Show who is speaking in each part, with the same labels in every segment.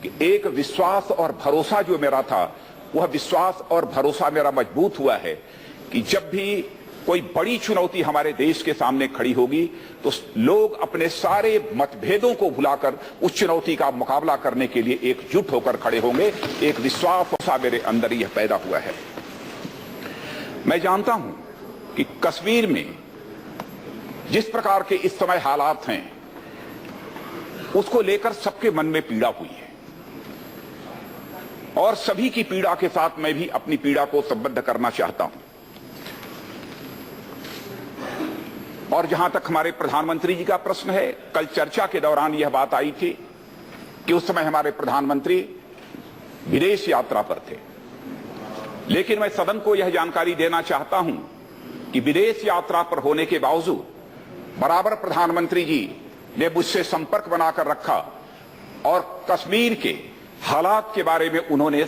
Speaker 1: कि एक विश्वास और भरोसा जो मेरा था, वह विश्वास और भरोसा मेरा मजबूत हुआ है कि जब भी कोई बड़ी चुनौती हमारे देश के सामने खड़ी होगी तो लोग अपने सारे मतभेदों को भुलाकर उस चुनौती का मुकाबला करने के लिए एकजुट होकर खड़े होंगे। एक विश्वास मेरे अंदर यह पैदा हुआ है। मैं जानता हूं कि कश्मीर में जिस प्रकार के इस समय हालात हैं, उसको लेकर सबके मन में पीड़ा हुई है और सभी की पीड़ा के साथ मैं भी अपनी पीड़ा को संबद्ध करना चाहता हूं। और जहां तक हमारे प्रधानमंत्री जी का प्रश्न है, कल चर्चा के दौरान यह बात आई थी कि उस समय हमारे प्रधानमंत्री विदेश यात्रा पर थे, लेकिन मैं सदन को यह जानकारी देना चाहता हूं कि विदेश यात्रा पर होने के बावजूद बराबर प्रधानमंत्री जी ने मुझसे संपर्क बनाकर रखा और कश्मीर के हालात के बारे में उन्होंने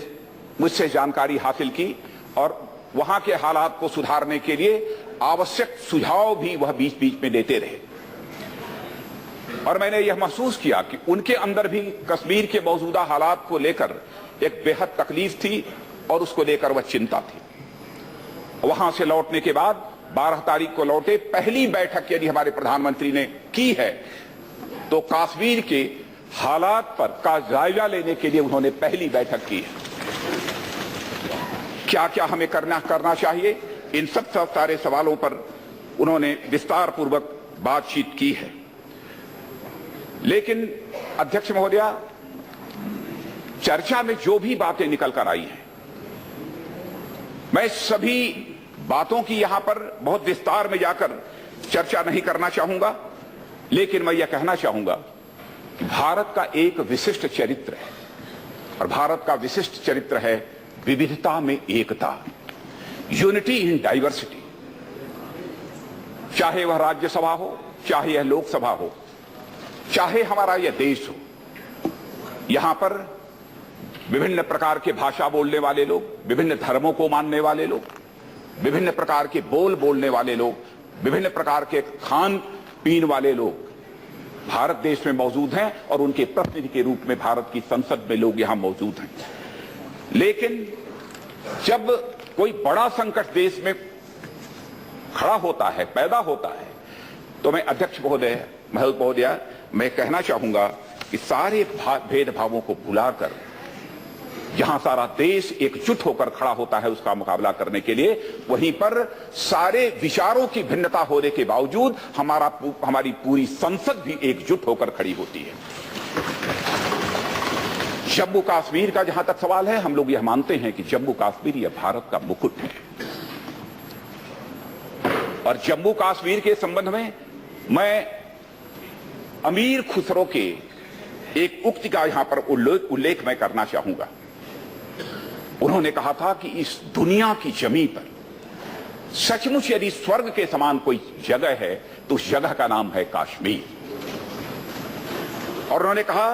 Speaker 1: मुझसे जानकारी हासिल की और वहां के हालात को सुधारने के लिए आवश्यक सुझाव भी वह बीच बीच में देते रहे। और मैंने यह महसूस किया कि उनके अंदर भी कश्मीर के मौजूदा हालात को लेकर एक बेहद तकलीफ थी और उसको लेकर वह चिंता थी। वहां से लौटने के बाद 12 तारीख को लौटे, पहली बैठक यदि हमारे प्रधानमंत्री ने की है तो कश्मीर के हालात पर का जायजा लेने के लिए उन्होंने पहली बैठक की है। क्या क्या हमें करना चाहिए, इन सब सारे सवालों पर उन्होंने विस्तार पूर्वक बातचीत की है। लेकिन अध्यक्ष महोदया, चर्चा में जो भी बातें निकल कर आई हैं, मैं सभी बातों की यहां पर बहुत विस्तार में जाकर चर्चा नहीं करना चाहूंगा, लेकिन मैं यह कहना चाहूंगा कि भारत का एक विशिष्ट चरित्र है और भारत का विशिष्ट चरित्र है विविधता में एकता, यूनिटी इन डाइवर्सिटी। चाहे वह राज्यसभा हो, चाहे यह लोकसभा हो, चाहे हमारा यह देश हो, यहां पर विभिन्न प्रकार के भाषा बोलने वाले लोग, विभिन्न धर्मों को मानने वाले लोग, विभिन्न प्रकार के बोलने वाले लोग, विभिन्न प्रकार के खान पीन वाले लोग भारत देश में मौजूद हैं और उनके प्रतिनिधि के रूप में भारत की संसद में लोग यहां मौजूद हैं। लेकिन जब कोई बड़ा संकट देश में खड़ा होता है, पैदा होता है, तो मैं अध्यक्ष महोदया मैं कहना चाहूंगा कि सारे भेदभावों को भुलाकर जहां सारा देश एकजुट होकर खड़ा होता है उसका मुकाबला करने के लिए, वहीं पर सारे विचारों की भिन्नता होने के बावजूद हमारी पूरी संसद भी एकजुट होकर खड़ी होती है। जम्मू कश्मीर का जहां तक सवाल है, हम लोग यह मानते हैं कि जम्मू कश्मीर यह भारत का मुकुट है और जम्मू कश्मीर के संबंध में मैं अमीर खुसरो के एक उक्ति का यहां पर उल्लेख मैं करना चाहूंगा। उन्होंने कहा था कि इस दुनिया की जमीन पर सचमुच यदि स्वर्ग के समान कोई जगह है तो उस जगह का नाम है कश्मीर। और उन्होंने कहा,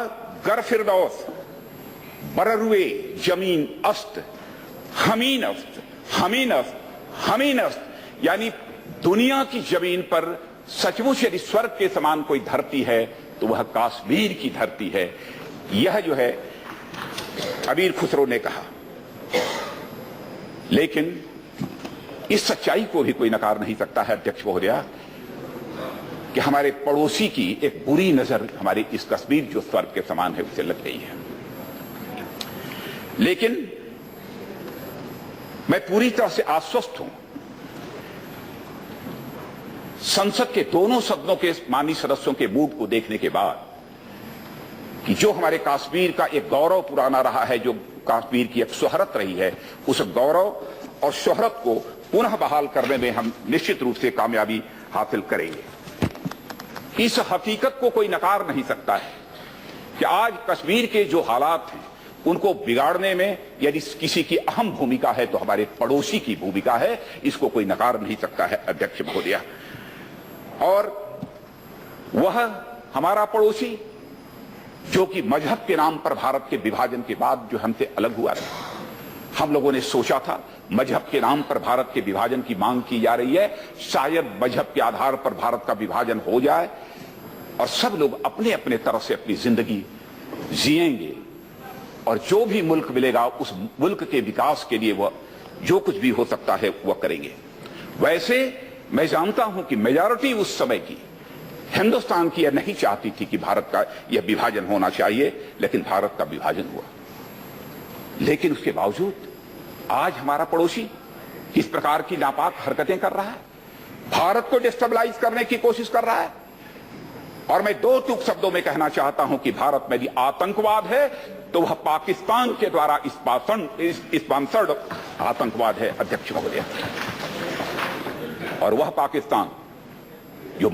Speaker 1: गर फिरदौस बररुए जमीन अस्त हमीन अस्त हमीन अस्त हमीन अस्त, यानी दुनिया की जमीन पर सचमुच यदि स्वर्ग के समान कोई धरती है तो वह कश्मीर की धरती है। यह जो है अमीर खुसरो ने कहा। लेकिन इस सच्चाई को भी कोई नकार नहीं सकता है अध्यक्ष महोदया कि हमारे पड़ोसी की एक बुरी नजर हमारी इस कश्मीर जो स्वर्ग के समान है उसे लग गई है। लेकिन मैं पूरी तरह से आश्वस्त हूं, संसद के दोनों सदनों के माननीय सदस्यों के मूड को देखने के बाद कि जो हमारे कश्मीर का एक गौरव पुराना रहा है, जो कश्मीर की एक शोहरत रही है, उस गौरव और शोहरत को पुनः बहाल करने में हम निश्चित रूप से कामयाबी हासिल करेंगे। इस हकीकत को कोई नकार नहीं सकता है कि आज कश्मीर के जो हालात हैं उनको बिगाड़ने में यदि किसी की अहम भूमिका है तो हमारे पड़ोसी की भूमिका है, इसको कोई नकार नहीं सकता है अध्यक्ष महोदया। और वह हमारा पड़ोसी जो कि मजहब के नाम पर भारत के विभाजन के बाद जो हमसे अलग हुआ था, हम लोगों ने सोचा था मजहब के नाम पर भारत के विभाजन की मांग की जा रही है, शायद मजहब के आधार पर भारत का विभाजन हो जाए और सब लोग अपने अपने तरफ से अपनी जिंदगी जिएंगे और जो भी मुल्क मिलेगा उस मुल्क के विकास के लिए वह जो कुछ भी हो सकता है वह करेंगे। वैसे मैं जानता हूं कि मेजॉरिटी उस समय की हिंदुस्तान की यह नहीं चाहती थी कि भारत का यह विभाजन होना चाहिए, लेकिन भारत का विभाजन हुआ। लेकिन उसके बावजूद आज हमारा पड़ोसी किस प्रकार की नापाक हरकतें कर रहा है, भारत को डिस्टेबलाइज करने की कोशिश कर रहा है। और मैं दो टूक शब्दों में कहना चाहता हूं कि भारत में यदि आतंकवाद है तो वह पाकिस्तान के द्वारा स्पॉन्सर्ड आतंकवाद है, अध्यक्ष महोदय। और वह पाकिस्तान जो